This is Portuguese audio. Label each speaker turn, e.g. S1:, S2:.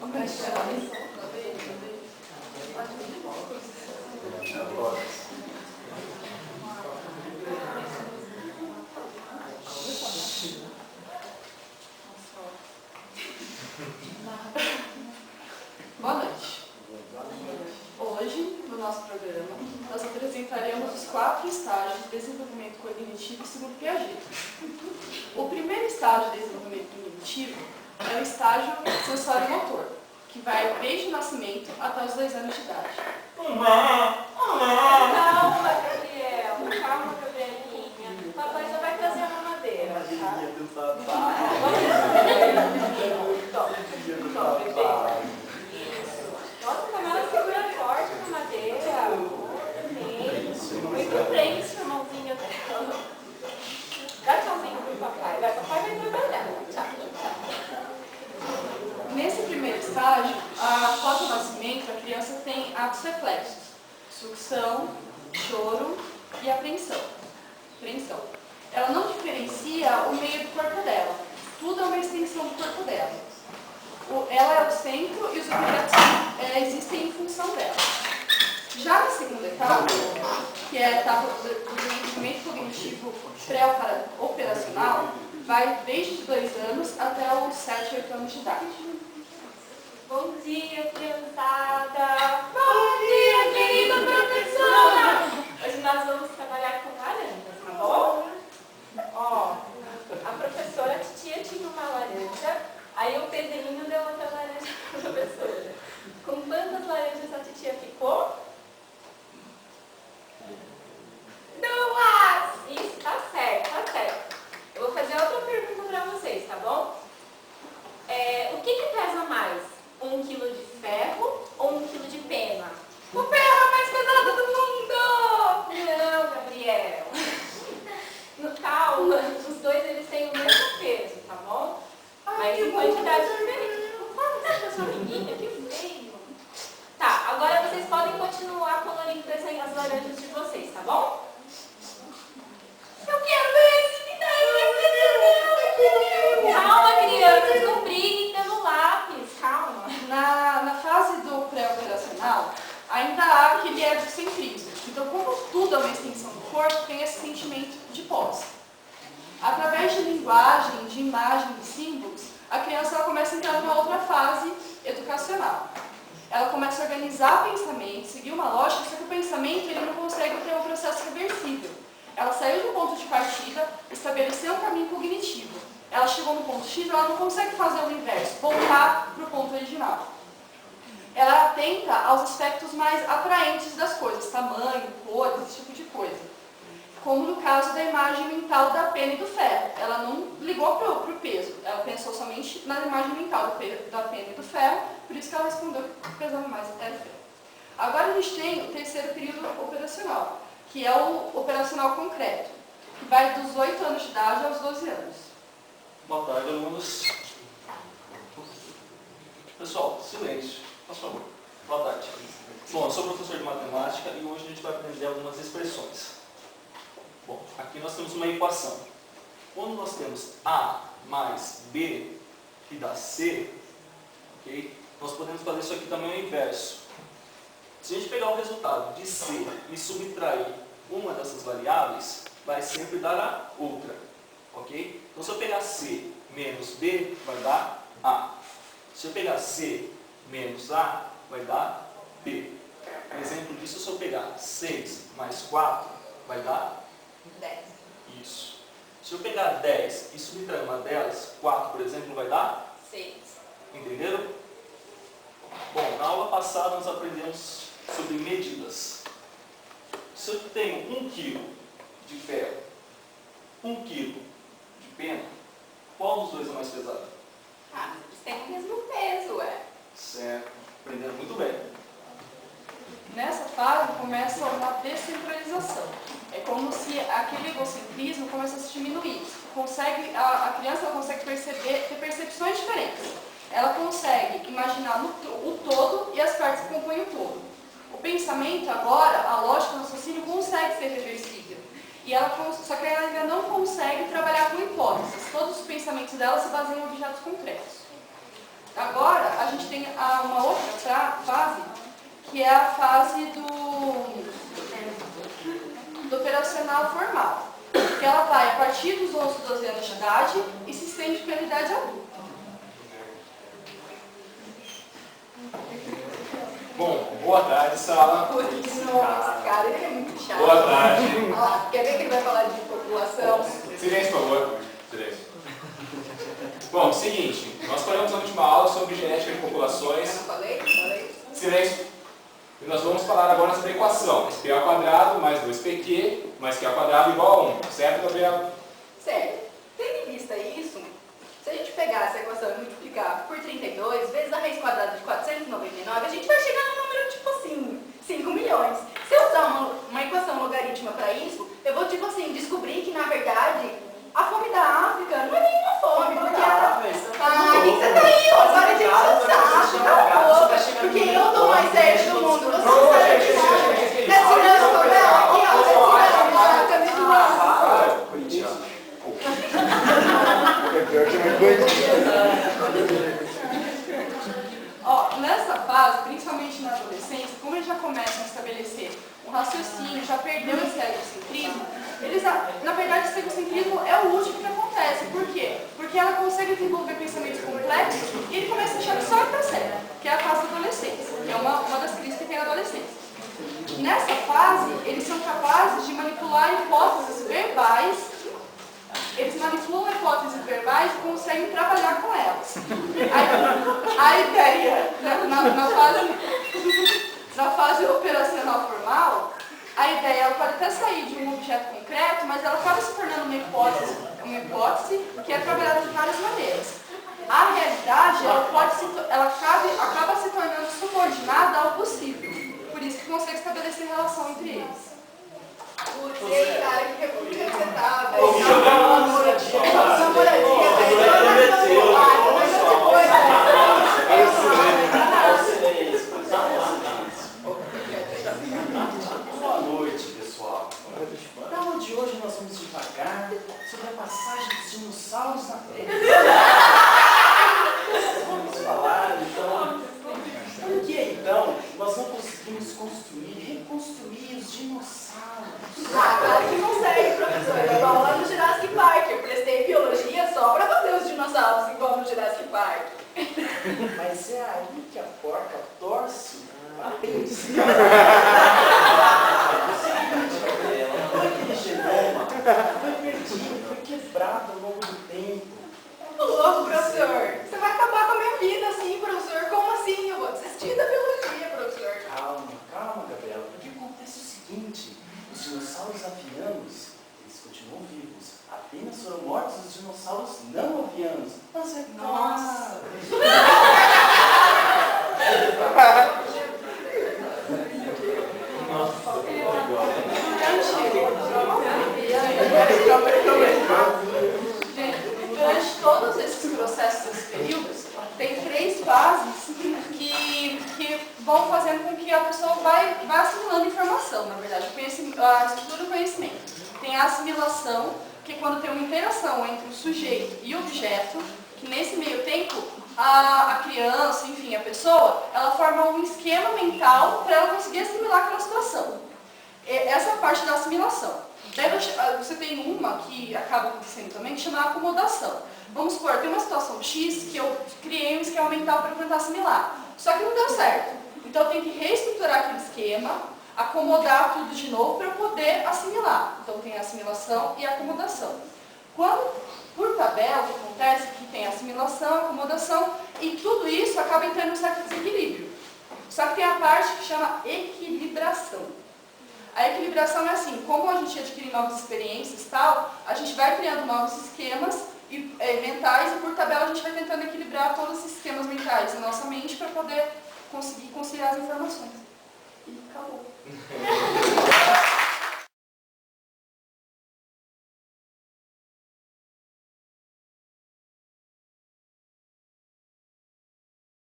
S1: Boa noite. Hoje, no nosso programa, nós apresentaremos os 4 estágios de desenvolvimento cognitivo segundo Piaget. O primeiro estágio de desenvolvimento cognitivo é o estágio sensório-motor, que vai desde o nascimento até os 2 anos de idade.
S2: Calma, Gabriel. Calma, Gabrielinha. Papai já vai trazer a mamadeira, tá? Isso. Nossa, Camila segura forte a mamadeira. Muito bem, seu irmãozinho dela. Dá tchauzinho pro papai. Vai, papai vai trabalhar. Tchau, tchau.
S1: Nesse primeiro estágio, após o nascimento, a criança tem atos reflexos: sucção, choro e apreensão. Ela não diferencia o meio do corpo dela. Tudo é uma extensão do corpo dela. Ela é o centro e os objetos existem em função dela. Já na segunda etapa, que é a etapa do desenvolvimento cognitivo pré-operacional, vai desde os 2 anos até os 7, 8 anos de idade.
S2: Bom dia, criançada! Bom dia, querida professora! Hoje nós vamos trabalhar com laranjas, tá bom? Ó, a professora, a titia tinha uma laranja, aí o Pedrinho deu outra laranja para a professora. Com quantas laranjas a titia ficou? 2! Isso, tá certo, tá certo. Eu vou fazer outra pergunta para vocês, tá bom? O que pesa mais? 1 quilo de ferro ou 1 quilo de pena? O ferro é mais pesado do mundo! Não, Gabriel. Calma, os dois eles têm o mesmo peso, tá bom? Mas em quantidade diferente. Não fala assim pra sua amiguinha, que feio. Tá, agora vocês podem continuar colorindo as laranjas de vocês, tá bom? Eu quero esse, me dá esse. Calma, crianças, não briguem pelo lápis, calma.
S1: Na fase do pré-operacional, ainda há aquele egocentrismo. Então, como tudo é uma extensão do corpo, tem esse sentimento de posse. Através de linguagem, de imagem, de símbolos, a criança ela começa a entrar numa outra fase educacional. Ela começa a organizar pensamentos, seguir uma lógica, só que o pensamento ele não consegue ter um processo reversível. Ela saiu do ponto de partida, estabeleceu um caminho cognitivo. Ela chegou no ponto X, ela não consegue fazer o inverso, voltar para o ponto original. Ela é atenta aos aspectos mais atraentes das coisas, tamanho, cores, esse tipo de coisa. Como no caso da imagem mental da pena e do ferro. Ela não ligou para o peso, ela pensou somente na imagem mental da pena e do ferro, por isso que ela respondeu que pesava mais era o ferro. Agora a gente tem o terceiro período operacional, que é o operacional concreto, que vai dos 8 anos de idade aos 12 anos.
S3: Boa tarde, alunos. Pessoal, silêncio, por favor. Boa tarde. Bom, eu sou professor de matemática e hoje a gente vai aprender algumas expressões. Bom, aqui nós temos uma equação. Quando nós temos A mais B, que dá C, ok? Nós podemos fazer isso aqui também ao inverso. Se a gente pegar o resultado de C e subtrair uma dessas variáveis, vai sempre dar a outra, ok? Então, se eu pegar C menos B, vai dar A. Se eu pegar C menos A, vai dar B. Um exemplo disso, se eu pegar 6 mais 4, vai dar
S2: 10.
S3: isso. Se eu pegar 10 e subtrair uma delas, 4, por exemplo, vai dar
S2: 6.
S3: Entenderam? Bom, na aula passada nós aprendemos sobre medidas. Se eu tenho 1 kg de ferro, 1 kg de pena, qual dos dois é mais pesado?
S2: Ah, eles têm o mesmo peso,
S3: Certo. Aprenderam muito bem.
S1: Nessa fase começa uma descentralização. É como se aquele egocentrismo começasse a diminuir. A criança ela consegue ter percepções diferentes. Ela consegue imaginar o todo e as partes que compõem o todo. O pensamento agora, a lógica, o raciocínio consegue ser reversível. Só que ela ainda não consegue trabalhar com hipóteses. Todos os pensamentos dela se baseiam em objetos concretos. Agora, a gente tem uma outra fase, que é a fase do operacional formal. Que ela vai a partir dos 11, 12 anos de idade e se estende pela idade adulta.
S4: Bom, boa tarde, sala.
S1: Nossa, cara, ele é muito chato.
S4: Boa tarde.
S1: Ó, quer ver que ele vai falar de população?
S4: Silêncio, por favor. Silêncio. Bom, seguinte, nós falamos na última aula sobre genética de populações.
S1: Eu não falei?
S4: Silêncio. E nós vamos falar agora sobre a equação. SP ao quadrado mais 2PQ mais Q ao quadrado igual a 1. Certo, Gabriela?
S1: Sério, tendo em vista isso, se a gente pegar essa equação e multiplicar por 32 vezes a raiz quadrada de 499, a gente vai chegar num número tipo assim, 5 milhões. Se eu usar uma equação logarítmica para isso, eu vou tipo assim, descobrir que na verdade a fome da África não é nenhuma fome, porque ela... Ah, o que você tá aí? Agora a gente não sabe, tá pouco, porque eu tô mais sério do mundo, você sabe. Desce não, aqui ó, desce não, a camisa do Ó, nessa fase, principalmente na adolescência, como eles já começam a estabelecer um raciocínio, já perdeu esse egocentrismo, na verdade, esse egocentrismo é o último que acontece. Por quê? Porque ela consegue desenvolver pensamentos complexos e ele começa a achar que só ele tá certo, que é a fase da adolescência, que é uma das crises que tem na adolescência. Nessa fase, eles são capazes de manipular hipóteses verbais. Eles manipulam hipóteses verbais e conseguem trabalhar com elas. A ideia, na fase operacional formal, a ideia ela pode até sair de um objeto concreto, mas ela acaba se tornando uma hipótese que é trabalhada de várias maneiras. A realidade ela acaba se tornando subordinada ao possível. Por isso que consegue estabelecer relação entre eles. Putz, e aí, cara, que república que você tá, velho? Namoradinha, velho.
S5: Boa noite, pessoal. Na aula de hoje nós vamos devagar sobre a passagem dos dinossauros na Terra. Vamos falar, então, por que, então, nós não conseguimos reconstruir os dinossauros?
S1: Ah, claro que consegue, professor. É igual lá no Jurassic Park. Eu prestei biologia só para fazer os dinossauros igual no Jurassic Park.
S5: Mas é aí que a porca torce a apêndice. Foi aquele genoma, foi perdido, foi quebrado ao longo do tempo.
S1: Ô, louco, professor. Você vai acabar com a minha vida assim, professor. Como assim? Eu vou desistir da biologia, professor.
S5: Calma, Gabriela. Porque acontece o seguinte, os dinossauros avianos, eles continuam vivos. Apenas foram mortos os dinossauros não avianos. Mas é
S1: Nossa. Durante todos esses processos, esses períodos, tem 3 fases que vão fazendo com que a pessoa vai assimilando informação, na verdade, a estrutura do conhecimento. Tem a assimilação, que é quando tem uma interação entre o sujeito e o objeto, que nesse meio tempo, a criança, enfim, a pessoa, ela forma um esquema mental para ela conseguir assimilar aquela situação. Essa é a parte da assimilação. Daí você tem uma que acaba acontecendo também, que chama acomodação. Vamos supor, tem uma situação X que eu criei um esquema mental para tentar assimilar. Só que não deu certo. Então eu tenho que reestruturar aquele esquema, acomodar tudo de novo para eu poder assimilar. Então tem a assimilação e a acomodação. Quando, por tabela, o que acontece é que tem assimilação, acomodação, e tudo isso acaba entrando um certo desequilíbrio. Só que tem a parte que chama equilibração. A equilibração é assim, como a gente adquire novas experiências e tal, a gente vai criando novos esquemas mentais e por tabela a gente vai tentando equilibrar todos esses esquemas mentais na nossa mente para poder conseguir conciliar as informações. E acabou.